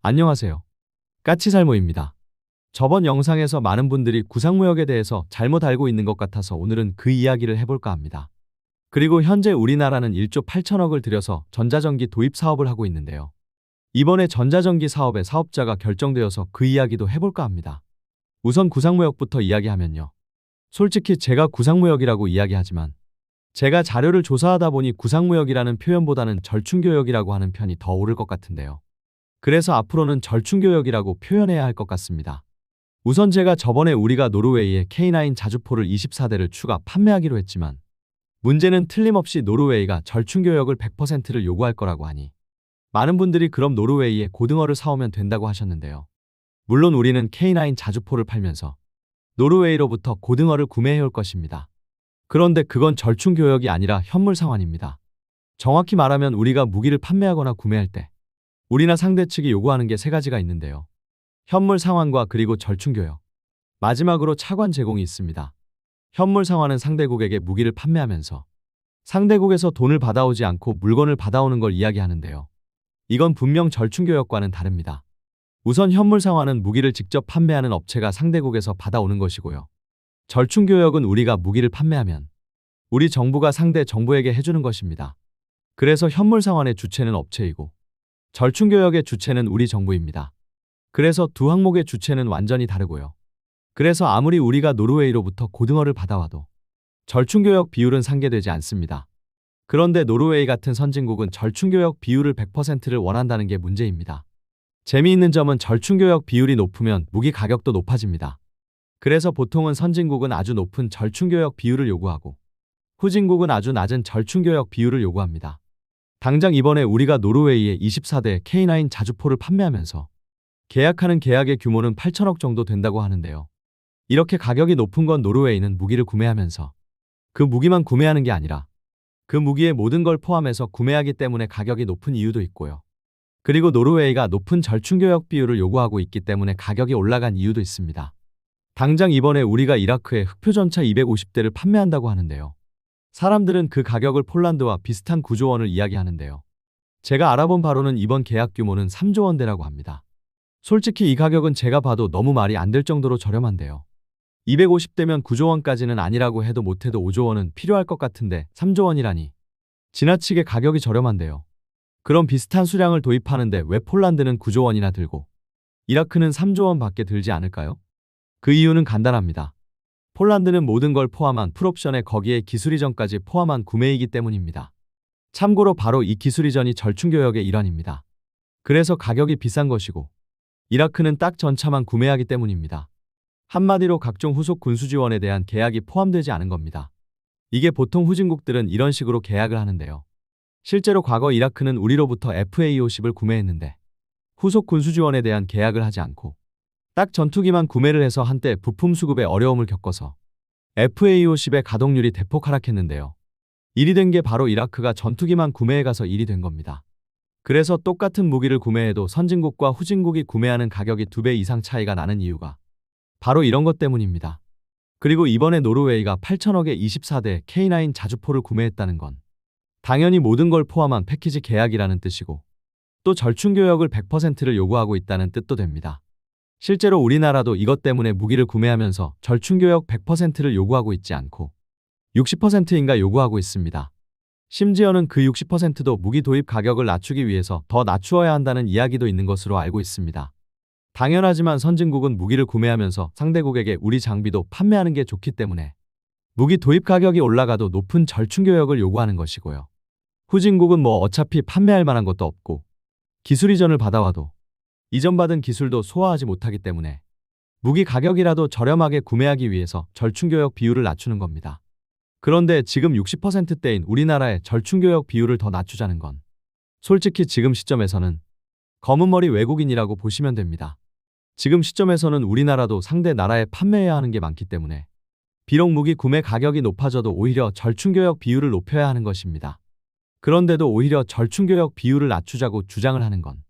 안녕하세요. 까치살모입니다. 저번 영상에서 많은 분들이 구상무역에 대해서 잘못 알고 있는 것 같아서 오늘은 그 이야기를 해볼까 합니다. 그리고 현재 우리나라는 1조 8천억을 들여서 전자전기 도입 사업을 하고 있는데요. 이번에 전자전기 사업의 사업자가 결정되어서 그 이야기도 해볼까 합니다. 우선 구상무역부터 이야기하면요. 솔직히 제가 구상무역이라고 이야기하지만 제가 자료를 조사하다 보니 구상무역이라는 표현보다는 절충교역이라고 하는 편이 더 옳을 것 같은데요. 그래서 앞으로는 절충교역이라고 표현해야 할 것 같습니다. 우선 제가 저번에 우리가 노르웨이에 K9 자주포를 24대를 추가 판매하기로 했지만 문제는 틀림없이 노르웨이가 절충교역을 100%를 요구할 거라고 하니 많은 분들이 그럼 노르웨이에 고등어를 사오면 된다고 하셨는데요. 물론 우리는 K9 자주포를 팔면서 노르웨이로부터 고등어를 구매해올 것입니다. 그런데 그건 절충교역이 아니라 현물상환입니다. 정확히 말하면 우리가 무기를 판매하거나 구매할 때 우리나 상대 측이 요구하는 게 세 가지가 있는데요. 현물 상환과 그리고 절충교역. 마지막으로 차관 제공이 있습니다. 현물 상환은 상대국에게 무기를 판매하면서 상대국에서 돈을 받아오지 않고 물건을 받아오는 걸 이야기하는데요. 이건 분명 절충교역과는 다릅니다. 우선 현물 상환은 무기를 직접 판매하는 업체가 상대국에서 받아오는 것이고요. 절충교역은 우리가 무기를 판매하면 우리 정부가 상대 정부에게 해주는 것입니다. 그래서 현물 상환의 주체는 업체이고 절충교역의 주체는 우리 정부입니다. 그래서 두 항목의 주체는 완전히 다르고요. 그래서 아무리 우리가 노르웨이로부터 고등어를 받아와도 절충교역 비율은 상계되지 않습니다. 그런데 노르웨이 같은 선진국은 절충교역 비율을 100%를 원한다는 게 문제입니다. 재미있는 점은 절충교역 비율이 높으면 무기 가격도 높아집니다. 그래서 보통은 선진국은 아주 높은 절충교역 비율을 요구하고 후진국은 아주 낮은 절충교역 비율을 요구합니다. 당장 이번에 우리가 노르웨이에 24대 K9 자주포를 판매하면서 계약하는 계약의 규모는 8천억 정도 된다고 하는데요. 이렇게 가격이 높은 건 노르웨이는 무기를 구매하면서 그 무기만 구매하는 게 아니라 그 무기의 모든 걸 포함해서 구매하기 때문에 가격이 높은 이유도 있고요. 그리고 노르웨이가 높은 절충교역 비율을 요구하고 있기 때문에 가격이 올라간 이유도 있습니다. 당장 이번에 우리가 이라크에 흑표전차 250대를 판매한다고 하는데요. 사람들은 그 가격을 폴란드와 비슷한 9조 원을 이야기하는데요. 제가 알아본 바로는 이번 계약 규모는 3조 원대라고 합니다. 솔직히 이 가격은 제가 봐도 너무 말이 안 될 정도로 저렴한데요. 250대면 9조 원까지는 아니라고 해도 못해도 5조 원은 필요할 것 같은데 3조 원이라니 지나치게 가격이 저렴한데요. 그럼 비슷한 수량을 도입하는데 왜 폴란드는 9조 원이나 들고 이라크는 3조 원밖에 들지 않을까요? 그 이유는 간단합니다. 폴란드는 모든 걸 포함한 풀옵션에 거기에 기술 이전까지 포함한 구매이기 때문입니다. 참고로 바로 이 기술 이전이 절충교역의 일환입니다. 그래서 가격이 비싼 것이고 이라크는 딱 전차만 구매하기 때문입니다. 한마디로 각종 후속 군수 지원에 대한 계약이 포함되지 않은 겁니다. 이게 보통 후진국들은 이런 식으로 계약을 하는데요. 실제로 과거 이라크는 우리로부터 FA-50을 구매했는데 후속 군수 지원에 대한 계약을 하지 않고 딱 전투기만 구매를 해서 한때 부품 수급에 어려움을 겪어서 FA-50의 가동률이 대폭 하락했는데요. 일이 된 게 바로 이라크가 전투기만 구매해가서 일이 된 겁니다. 그래서 똑같은 무기를 구매해도 선진국과 후진국이 구매하는 가격이 2배 이상 차이가 나는 이유가 바로 이런 것 때문입니다. 그리고 이번에 노르웨이가 8천억에 24대 K9 자주포를 구매했다는 건 당연히 모든 걸 포함한 패키지 계약이라는 뜻이고 또 절충교역을 100%를 요구하고 있다는 뜻도 됩니다. 실제로 우리나라도 이것 때문에 무기를 구매하면서 절충교역 100%를 요구하고 있지 않고 60%인가 요구하고 있습니다. 심지어는 그 60%도 무기 도입 가격을 낮추기 위해서 더 낮추어야 한다는 이야기도 있는 것으로 알고 있습니다. 당연하지만 선진국은 무기를 구매하면서 상대국에게 우리 장비도 판매하는 게 좋기 때문에 무기 도입 가격이 올라가도 높은 절충교역을 요구하는 것이고요. 후진국은 뭐 어차피 판매할 만한 것도 없고 기술 이전을 받아와도 이전받은 기술도 소화하지 못하기 때문에 무기 가격이라도 저렴하게 구매하기 위해서 절충교역 비율을 낮추는 겁니다. 그런데 지금 60%대인 우리나라의 절충교역 비율을 더 낮추자는 건 솔직히 지금 시점에서는 검은머리 외국인이라고 보시면 됩니다. 지금 시점에서는 우리나라도 상대 나라에 판매해야 하는 게 많기 때문에 비록 무기 구매 가격이 높아져도 오히려 절충교역 비율을 높여야 하는 것입니다. 그런데도 오히려 절충교역 비율을 낮추자고 주장을 하는 건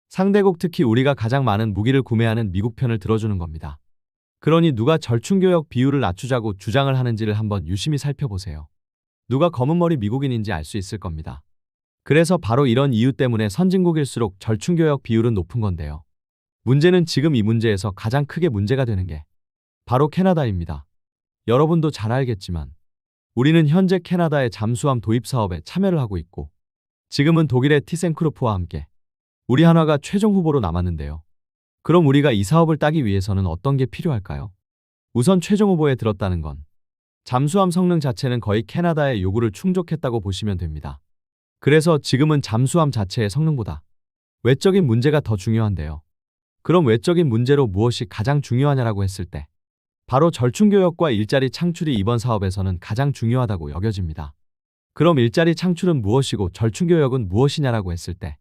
상대국 특히 우리가 가장 많은 무기를 구매하는 미국 편을 들어주는 겁니다. 그러니 누가 절충교역 비율을 낮추자고 주장을 하는지를 한번 유심히 살펴보세요. 누가 검은머리 미국인인지 알 수 있을 겁니다. 그래서 바로 이런 이유 때문에 선진국일수록 절충교역 비율은 높은 건데요. 문제는 지금 이 문제에서 가장 크게 문제가 되는 게 바로 캐나다입니다. 여러분도 잘 알겠지만 우리는 현재 캐나다의 잠수함 도입 사업에 참여를 하고 있고 지금은 독일의 티센크루프와 함께 우리 한화가 최종 후보로 남았는데요. 그럼 우리가 이 사업을 따기 위해서는 어떤 게 필요할까요? 우선 최종 후보에 들었다는 건 잠수함 성능 자체는 거의 캐나다의 요구를 충족했다고 보시면 됩니다. 그래서 지금은 잠수함 자체의 성능보다 외적인 문제가 더 중요한데요. 그럼 외적인 문제로 무엇이 가장 중요하냐라고 했을 때 바로 절충교역과 일자리 창출이 이번 사업에서는 가장 중요하다고 여겨집니다. 그럼 일자리 창출은 무엇이고 절충교역은 무엇이냐라고 했을 때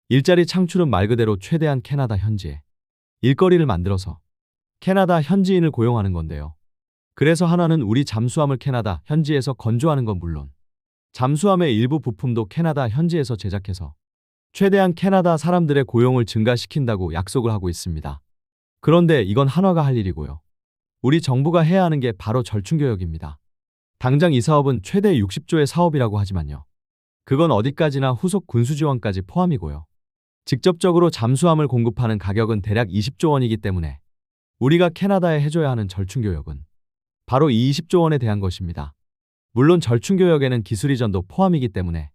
일자리 창출은 말 그대로 최대한 캐나다 현지에 일거리를 만들어서 캐나다 현지인을 고용하는 건데요. 그래서 한화는 우리 잠수함을 캐나다 현지에서 건조하는 건 물론 잠수함의 일부 부품도 캐나다 현지에서 제작해서 최대한 캐나다 사람들의 고용을 증가시킨다고 약속을 하고 있습니다. 그런데 이건 한화가 할 일이고요. 우리 정부가 해야 하는 게 바로 절충교역입니다. 당장 이 사업은 최대 60조의 사업이라고 하지만요. 그건 어디까지나 후속 군수지원까지 포함이고요. 직접적으로 잠수함을 공급하는 가격은 대략 20조 원이기 때문에 우리가 캐나다에 해줘야 하는 절충교역은 바로 이 20조 원에 대한 것입니다. 물론 절충교역에는 기술 이전도 포함이기 때문에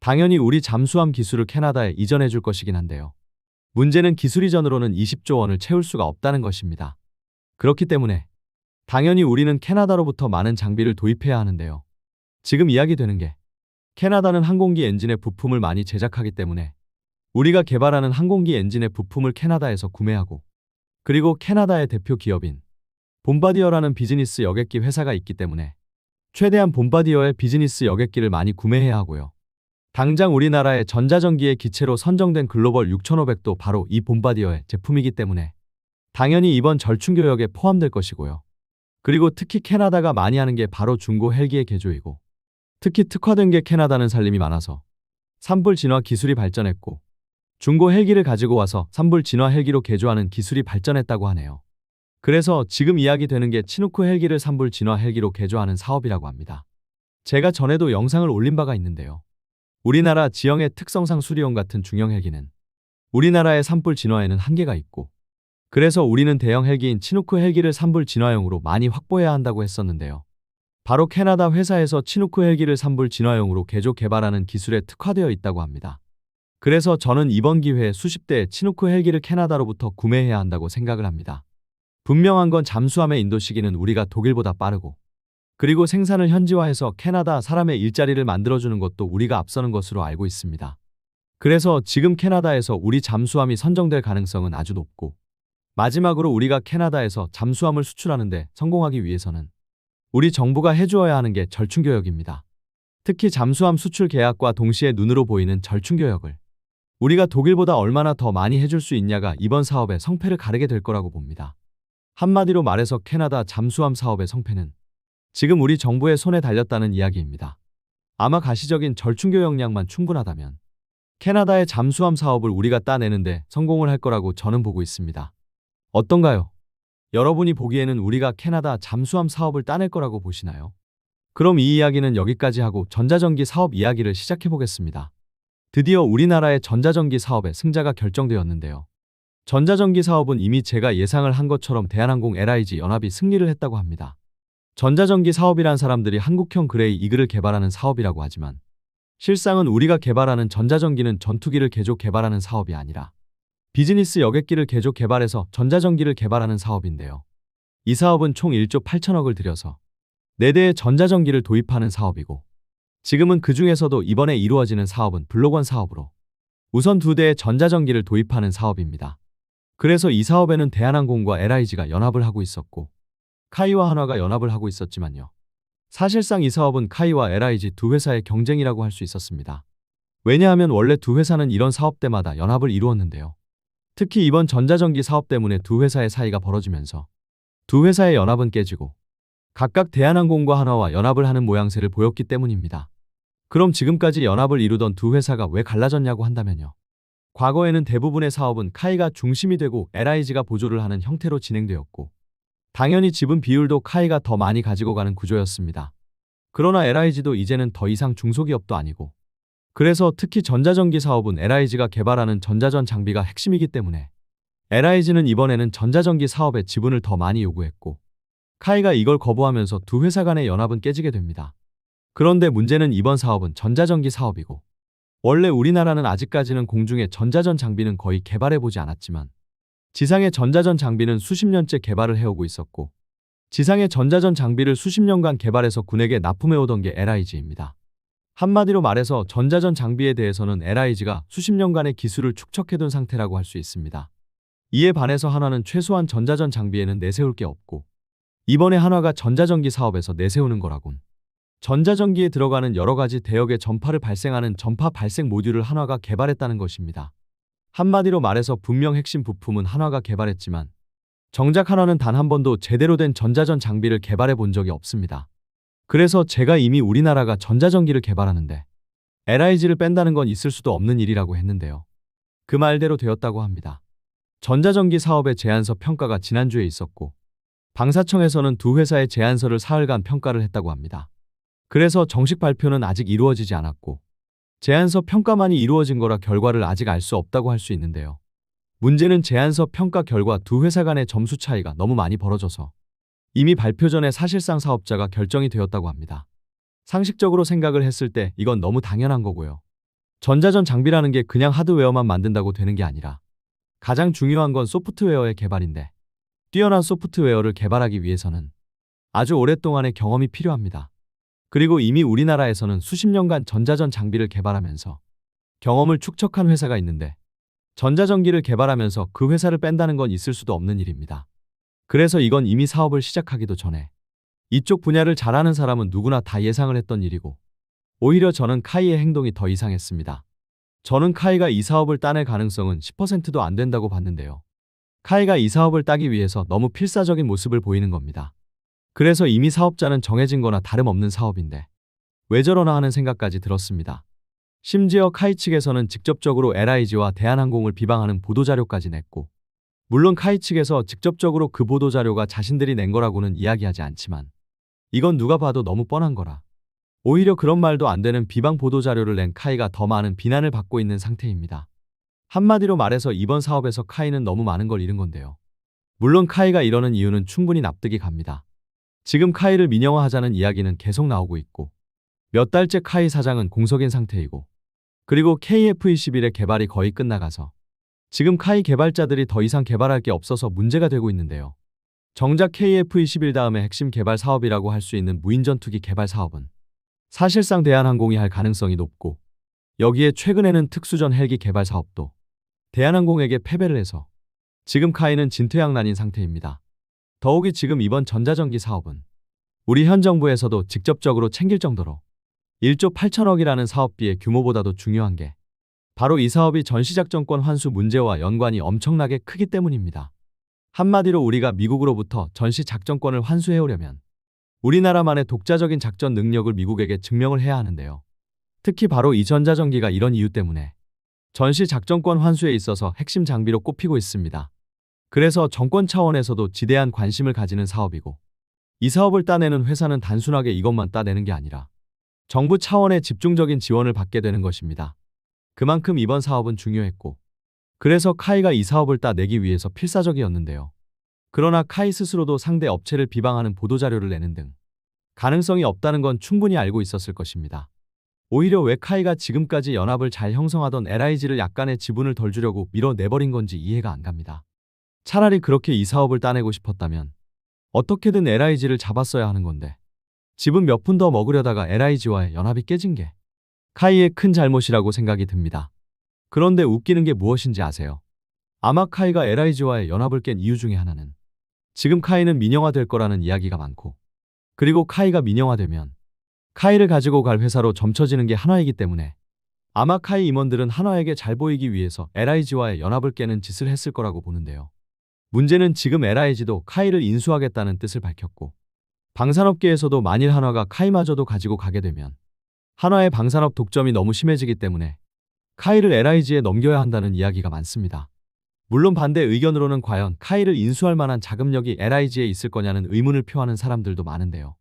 당연히 우리 잠수함 기술을 캐나다에 이전해 줄 것이긴 한데요. 문제는 기술 이전으로는 20조 원을 채울 수가 없다는 것입니다. 그렇기 때문에 당연히 우리는 캐나다로부터 많은 장비를 도입해야 하는데요. 지금 이야기되는 게 캐나다는 항공기 엔진의 부품을 많이 제작하기 때문에 우리가 개발하는 항공기 엔진의 부품을 캐나다에서 구매하고 그리고 캐나다의 대표 기업인 봄바디어라는 비즈니스 여객기 회사가 있기 때문에 최대한 봄바디어의 비즈니스 여객기를 많이 구매해야 하고요. 당장 우리나라의 전자전기의 기체로 선정된 글로벌 6500도 바로 이 봄바디어의 제품이기 때문에 당연히 이번 절충교역에 포함될 것이고요. 그리고 특히 캐나다가 많이 하는 게 바로 중고 헬기의 개조이고 특히 특화된 게 캐나다는 산림이 많아서 산불 진화 기술이 발전했고 중고 헬기를 가지고 와서 산불 진화 헬기로 개조하는 기술이 발전했다고 하네요. 그래서 지금 이야기되는 게 치누크 헬기를 산불 진화 헬기로 개조하는 사업이라고 합니다. 제가 전에도 영상을 올린 바가 있는데요. 우리나라 지형의 특성상 수리용 같은 중형 헬기는 우리나라의 산불 진화에는 한계가 있고 그래서 우리는 대형 헬기인 치누크 헬기를 산불 진화용으로 많이 확보해야 한다고 했었는데요. 바로 캐나다 회사에서 치누크 헬기를 산불 진화용으로 개조 개발하는 기술에 특화되어 있다고 합니다. 그래서 저는 이번 기회에 수십 대의 치누크 헬기를 캐나다로부터 구매해야 한다고 생각을 합니다. 분명한 건 잠수함의 인도 시기는 우리가 독일보다 빠르고 그리고 생산을 현지화해서 캐나다 사람의 일자리를 만들어주는 것도 우리가 앞서는 것으로 알고 있습니다. 그래서 지금 캐나다에서 우리 잠수함이 선정될 가능성은 아주 높고 마지막으로 우리가 캐나다에서 잠수함을 수출하는데 성공하기 위해서는 우리 정부가 해주어야 하는 게 절충교역입니다. 특히 잠수함 수출 계약과 동시에 눈으로 보이는 절충교역을 우리가 독일보다 얼마나 더 많이 해줄 수 있냐가 이번 사업의 성패를 가르게 될 거라고 봅니다. 한마디로 말해서 캐나다 잠수함 사업의 성패는 지금 우리 정부의 손에 달렸다는 이야기입니다. 아마 가시적인 절충교역량만 충분하다면 캐나다의 잠수함 사업을 우리가 따내는데 성공을 할 거라고 저는 보고 있습니다. 어떤가요? 여러분이 보기에는 우리가 캐나다 잠수함 사업을 따낼 거라고 보시나요? 그럼 이 이야기는 여기까지 하고 전자전기 사업 이야기를 시작해 보겠습니다. 드디어 우리나라의 전자전기 사업의 승자가 결정되었는데요. 전자전기 사업은 이미 제가 예상을 한 것처럼 대한항공 LIG 연합이 승리를 했다고 합니다. 전자전기 사업이란 사람들이 한국형 그레이 이글을 개발하는 사업이라고 하지만 실상은 우리가 개발하는 전자전기는 전투기를 개조 개발하는 사업이 아니라 비즈니스 여객기를 개조 개발해서 전자전기를 개발하는 사업인데요. 이 사업은 총 1조 8천억을 들여서 4대의 전자전기를 도입하는 사업이고 지금은 그 중에서도 이번에 이루어지는 사업은 블록1 사업으로 우선 2대의 전자전기를 도입하는 사업입니다. 그래서 이 사업에는 대한항공과 LIG가 연합을 하고 있었고 카이와 한화가 연합을 하고 있었지만요. 사실상 이 사업은 카이와 LIG 두 회사의 경쟁이라고 할 수 있었습니다. 왜냐하면 원래 두 회사는 이런 사업 때마다 연합을 이루었는데요. 특히 이번 전자전기 사업 때문에 두 회사의 사이가 벌어지면서 두 회사의 연합은 깨지고 각각 대한항공과 한화와 연합을 하는 모양새를 보였기 때문입니다. 그럼 지금까지 연합을 이루던 두 회사가 왜 갈라졌냐고 한다면요. 과거에는 대부분의 사업은 카이가 중심이 되고 LIG가 보조를 하는 형태로 진행되었고 당연히 지분 비율도 카이가 더 많이 가지고 가는 구조였습니다. 그러나 LIG도 이제는 더 이상 중소기업도 아니고 그래서 특히 전자전기 사업은 LIG가 개발하는 전자전 장비가 핵심이기 때문에 LIG는 이번에는 전자전기 사업에 지분을 더 많이 요구했고 카이가 이걸 거부하면서 두 회사 간의 연합은 깨지게 됩니다. 그런데 문제는 이번 사업은 전자전기 사업이고 원래 우리나라는 아직까지는 공중의 전자전 장비는 거의 개발해보지 않았지만 지상의 전자전 장비는 수십 년째 개발을 해오고 있었고 지상의 전자전 장비를 수십 년간 개발해서 군에게 납품해오던 게 LIG입니다. 한마디로 말해서 전자전 장비에 대해서는 LIG가 수십 년간의 기술을 축적해둔 상태라고 할 수 있습니다. 이에 반해서 한화는 최소한 전자전 장비에는 내세울 게 없고 이번에 한화가 전자전기 사업에서 내세우는 거라곤 전자전기에 들어가는 여러 가지 대역의 전파를 발생하는 전파 발생 모듈을 한화가 개발했다는 것입니다. 한마디로 말해서 분명 핵심 부품은 한화가 개발했지만 정작 한화는 단 한 번도 제대로 된 전자전 장비를 개발해 본 적이 없습니다. 그래서 제가 이미 우리나라가 전자전기를 개발하는데 LIG를 뺀다는 건 있을 수도 없는 일이라고 했는데요. 그 말대로 되었다고 합니다. 전자전기 사업의 제안서 평가가 지난주에 있었고 방사청에서는 두 회사의 제안서를 사흘간 평가를 했다고 합니다. 그래서 정식 발표는 아직 이루어지지 않았고 제안서 평가만이 이루어진 거라 결과를 아직 알 수 없다고 할 수 있는데요. 문제는 제안서 평가 결과 두 회사 간의 점수 차이가 너무 많이 벌어져서 이미 발표 전에 사실상 사업자가 결정이 되었다고 합니다. 상식적으로 생각을 했을 때 이건 너무 당연한 거고요. 전자전 장비라는 게 그냥 하드웨어만 만든다고 되는 게 아니라 가장 중요한 건 소프트웨어의 개발인데 뛰어난 소프트웨어를 개발하기 위해서는 아주 오랫동안의 경험이 필요합니다. 그리고 이미 우리나라에서는 수십 년간 전자전 장비를 개발하면서 경험을 축적한 회사가 있는데 전자전기를 개발하면서 그 회사를 뺀다는 건 있을 수도 없는 일입니다. 그래서 이건 이미 사업을 시작하기도 전에 이쪽 분야를 잘하는 사람은 누구나 다 예상을 했던 일이고 오히려 저는 카이의 행동이 더 이상했습니다. 저는 카이가 이 사업을 따낼 가능성은 10%도 안 된다고 봤는데요. 카이가 이 사업을 따기 위해서 너무 필사적인 모습을 보이는 겁니다. 그래서 이미 사업자는 정해진 거나 다름없는 사업인데 왜 저러나 하는 생각까지 들었습니다. 심지어 카이 측에서는 직접적으로 LIG와 대한항공을 비방하는 보도자료까지 냈고 물론 카이 측에서 직접적으로 그 보도자료가 자신들이 낸 거라고는 이야기하지 않지만 이건 누가 봐도 너무 뻔한 거라 오히려 그런 말도 안 되는 비방 보도자료를 낸 카이가 더 많은 비난을 받고 있는 상태입니다. 한마디로 말해서 이번 사업에서 카이는 너무 많은 걸 잃은 건데요. 물론 카이가 이러는 이유는 충분히 납득이 갑니다. 지금 카이를 민영화하자는 이야기는 계속 나오고 있고 몇 달째 카이 사장은 공석인 상태이고 그리고 KF-21의 개발이 거의 끝나가서 지금 카이 개발자들이 더 이상 개발할 게 없어서 문제가 되고 있는데요. 정작 KF-21 다음에 핵심 개발 사업이라고 할 수 있는 무인전투기 개발 사업은 사실상 대한항공이 할 가능성이 높고 여기에 최근에는 특수전 헬기 개발 사업도 대한항공에게 패배를 해서 지금 카이는 진퇴양난인 상태입니다. 더욱이 지금 이번 전자전기 사업은 우리 현 정부에서도 직접적으로 챙길 정도로 1조 8천억이라는 사업비의 규모보다도 중요한 게 바로 이 사업이 전시작전권 환수 문제와 연관이 엄청나게 크기 때문입니다. 한마디로 우리가 미국으로부터 전시작전권을 환수해오려면 우리나라만의 독자적인 작전 능력을 미국에게 증명을 해야 하는데요. 특히 바로 이 전자전기가 이런 이유 때문에 전시작전권 환수에 있어서 핵심 장비로 꼽히고 있습니다. 그래서 정권 차원에서도 지대한 관심을 가지는 사업이고 이 사업을 따내는 회사는 단순하게 이것만 따내는 게 아니라 정부 차원의 집중적인 지원을 받게 되는 것입니다. 그만큼 이번 사업은 중요했고 그래서 카이가 이 사업을 따내기 위해서 필사적이었는데요. 그러나 카이 스스로도 상대 업체를 비방하는 보도자료를 내는 등 가능성이 없다는 건 충분히 알고 있었을 것입니다. 오히려 왜 카이가 지금까지 연합을 잘 형성하던 LIG를 약간의 지분을 덜 주려고 밀어내버린 건지 이해가 안 갑니다. 차라리 그렇게 이 사업을 따내고 싶었다면 어떻게든 LIG를 잡았어야 하는 건데 지분 몇 푼 더 먹으려다가 LIG와의 연합이 깨진 게 카이의 큰 잘못이라고 생각이 듭니다. 그런데 웃기는 게 무엇인지 아세요? 아마 카이가 LIG와의 연합을 깬 이유 중에 하나는 지금 카이는 민영화될 거라는 이야기가 많고 그리고 카이가 민영화되면 카이를 가지고 갈 회사로 점쳐지는 게 한화이기 때문에 아마 카이 임원들은 한화에게 잘 보이기 위해서 LIG와의 연합을 깨는 짓을 했을 거라고 보는데요. 문제는 지금 LIG도 카이를 인수하겠다는 뜻을 밝혔고 방산업계에서도 만일 한화가 카이마저도 가지고 가게 되면 한화의 방산업 독점이 너무 심해지기 때문에 카이를 LIG에 넘겨야 한다는 이야기가 많습니다. 물론 반대 의견으로는 과연 카이를 인수할 만한 자금력이 LIG에 있을 거냐는 의문을 표하는 사람들도 많은데요.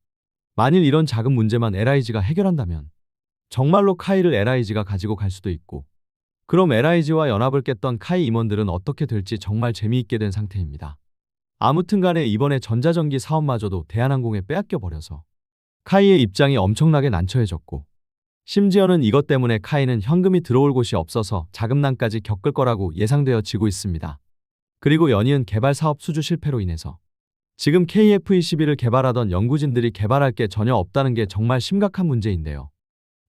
만일 이런 자금 문제만 LIG가 해결한다면 정말로 카이를 LIG가 가지고 갈 수도 있고, 그럼 LIG와 연합을 깼던 카이 임원들은 어떻게 될지 정말 재미있게 된 상태입니다. 아무튼 간에 이번에 전자전기 사업마저도 대한항공에 빼앗겨 버려서 카이의 입장이 엄청나게 난처해졌고, 심지어는 이것 때문에 카이는 현금이 들어올 곳이 없어서 자금난까지 겪을 거라고 예상되어지고 있습니다. 그리고 연이은 개발 사업 수주 실패로 인해서 지금 KF-21을 개발하던 연구진들이 개발할 게 전혀 없다는 게 정말 심각한 문제인데요.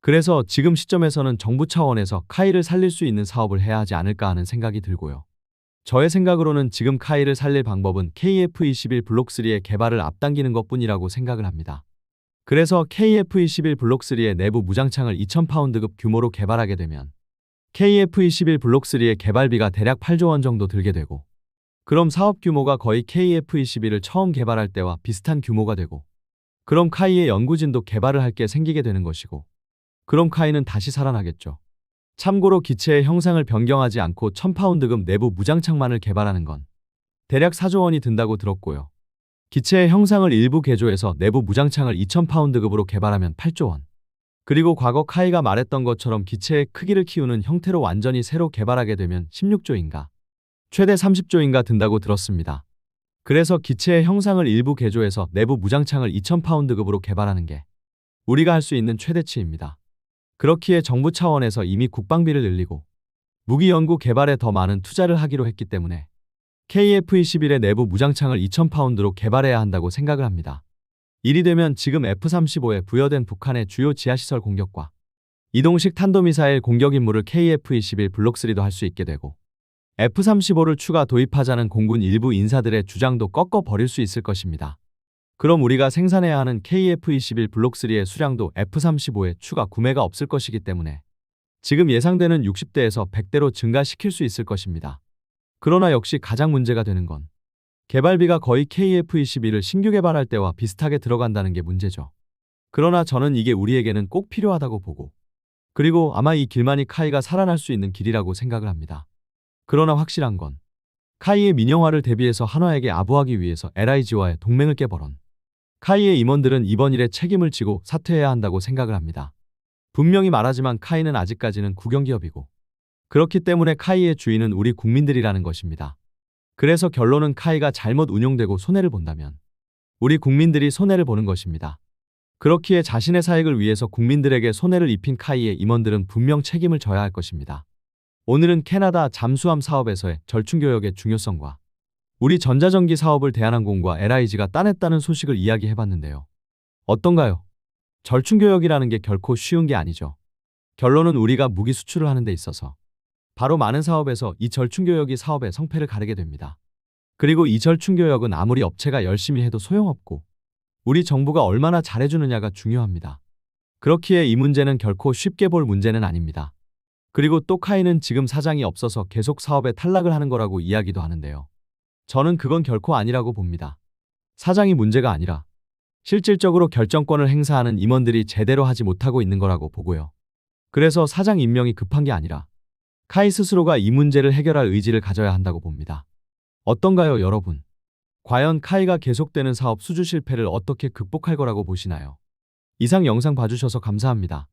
그래서 지금 시점에서는 정부 차원에서 카이를 살릴 수 있는 사업을 해야 하지 않을까 하는 생각이 들고요. 저의 생각으로는 지금 카이를 살릴 방법은 KF-21 블록3의 개발을 앞당기는 것뿐이라고 생각을 합니다. 그래서 KF-21 블록3의 내부 무장창을 2000파운드급 규모로 개발하게 되면 KF-21 블록3의 개발비가 대략 8조 원 정도 들게 되고, 그럼 사업 규모가 거의 KF-21을 처음 개발할 때와 비슷한 규모가 되고, 그럼 카이의 연구진도 개발을 할 게 생기게 되는 것이고, 그럼 카이는 다시 살아나겠죠. 참고로 기체의 형상을 변경하지 않고 1000파운드급 내부 무장창만을 개발하는 건 대략 4조 원이 든다고 들었고요. 기체의 형상을 일부 개조해서 내부 무장창을 2000파운드급으로 개발하면 8조 원. 그리고 과거 카이가 말했던 것처럼 기체의 크기를 키우는 형태로 완전히 새로 개발하게 되면 16조인가, 최대 30조인가 든다고 들었습니다. 그래서 기체의 형상을 일부 개조해서 내부 무장창을 2000파운드급으로 개발하는 게 우리가 할 수 있는 최대치입니다. 그렇기에 정부 차원에서 이미 국방비를 늘리고 무기 연구 개발에 더 많은 투자를 하기로 했기 때문에 KF-21의 내부 무장창을 2000파운드로 개발해야 한다고 생각을 합니다. 이리 되면 지금 F-35에 부여된 북한의 주요 지하시설 공격과 이동식 탄도미사일 공격 임무를 KF-21 블록3도 할 수 있게 되고, F-35를 추가 도입하자는 공군 일부 인사들의 주장도 꺾어버릴 수 있을 것입니다. 그럼 우리가 생산해야 하는 KF-21 블록3의 수량도 F-35에 추가 구매가 없을 것이기 때문에 지금 예상되는 60대에서 100대로 증가시킬 수 있을 것입니다. 그러나 역시 가장 문제가 되는 건 개발비가 거의 KF-21을 신규 개발할 때와 비슷하게 들어간다는 게 문제죠. 그러나 저는 이게 우리에게는 꼭 필요하다고 보고, 그리고 아마 이 길만이 카이가 살아날 수 있는 길이라고 생각을 합니다. 그러나 확실한 건 카이의 민영화를 대비해서 한화에게 아부하기 위해서 LIG와의 동맹을 깨버린 카이의 임원들은 이번 일에 책임을 지고 사퇴해야 한다고 생각을 합니다. 분명히 말하지만 카이는 아직까지는 국영기업이고, 그렇기 때문에 카이의 주인은 우리 국민들이라는 것입니다. 그래서 결론은 카이가 잘못 운용되고 손해를 본다면 우리 국민들이 손해를 보는 것입니다. 그렇기에 자신의 사익을 위해서 국민들에게 손해를 입힌 카이의 임원들은 분명 책임을 져야 할 것입니다. 오늘은 캐나다 잠수함 사업에서의 절충교역의 중요성과 우리 전자전기 사업을 대한항공과 LIG가 따냈다는 소식을 이야기해봤는데요. 어떤가요? 절충교역이라는 게 결코 쉬운 게 아니죠. 결론은 우리가 무기 수출을 하는 데 있어서 바로 많은 사업에서 이 절충교역이 사업의 성패를 가르게 됩니다. 그리고 이 절충교역은 아무리 업체가 열심히 해도 소용없고 우리 정부가 얼마나 잘해주느냐가 중요합니다. 그렇기에 이 문제는 결코 쉽게 볼 문제는 아닙니다. 그리고 또 카이는 지금 사장이 없어서 계속 사업에 탈락을 하는 거라고 이야기도 하는데요. 저는 그건 결코 아니라고 봅니다. 사장이 문제가 아니라 실질적으로 결정권을 행사하는 임원들이 제대로 하지 못하고 있는 거라고 보고요. 그래서 사장 임명이 급한 게 아니라 카이 스스로가 이 문제를 해결할 의지를 가져야 한다고 봅니다. 어떤가요, 여러분? 과연 카이가 계속되는 사업 수주 실패를 어떻게 극복할 거라고 보시나요? 이상 영상 봐주셔서 감사합니다.